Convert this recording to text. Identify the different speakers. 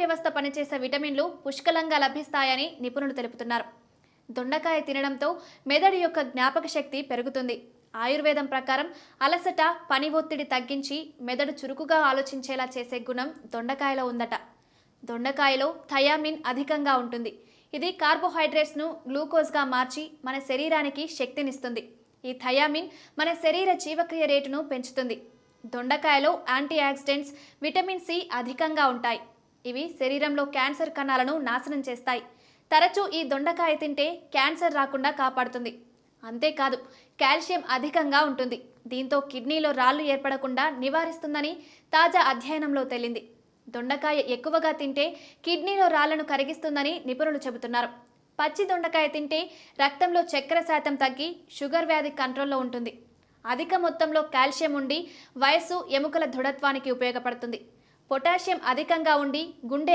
Speaker 1: వ్యవస్థ పనిచేసే విటమిన్లు పుష్కలంగా లభిస్తాయని నిపుణులు తెలుపుతున్నారు. దొండకాయ తినడంతో మెదడు యొక్క జ్ఞాపక శక్తి పెరుగుతుంది. ఆయుర్వేదం ప్రకారం అలసట, పని ఒత్తిడి తగ్గించి మెదడు చురుకుగా ఆలోచించేలా చేసే గుణం దొండకాయలో ఉందట. దొండకాయలో థయామిన్ అధికంగా ఉంటుంది. ఇది కార్బోహైడ్రేట్స్ను గ్లూకోజ్గా మార్చి మన శరీరానికి శక్తినిస్తుంది. ఈ థయామిన్ మన శరీర జీవక్రియ రేటును పెంచుతుంది. దొండకాయలో యాంటీ ఆక్సిడెంట్స్, విటమిన్ సి అధికంగా ఉంటాయి. ఇవి శరీరంలో క్యాన్సర్ కణాలను నాశనం చేస్తాయి. తరచూ ఈ దొండకాయ తింటే క్యాన్సర్ రాకుండా కాపాడుతుంది. అంతేకాదు, కాల్షియం అధికంగా ఉంటుంది. దీంతో కిడ్నీలో రాళ్లు ఏర్పడకుండా నివారిస్తుందని తాజా అధ్యయనంలో తేలింది. దొండకాయ ఎక్కువగా తింటే కిడ్నీలో రాళ్లను కరిగిస్తుందని నిపుణులు చెబుతున్నారు. పచ్చి దొండకాయ తింటే రక్తంలో చక్కెర శాతం తగ్గి షుగర్ వ్యాధి కంట్రోల్లో ఉంటుంది. అధిక మొత్తంలో కాల్షియం ఉండి వయస్సు, ఎముకల దృఢత్వానికి ఉపయోగపడుతుంది. పొటాషియం అధికంగా ఉండి గుండె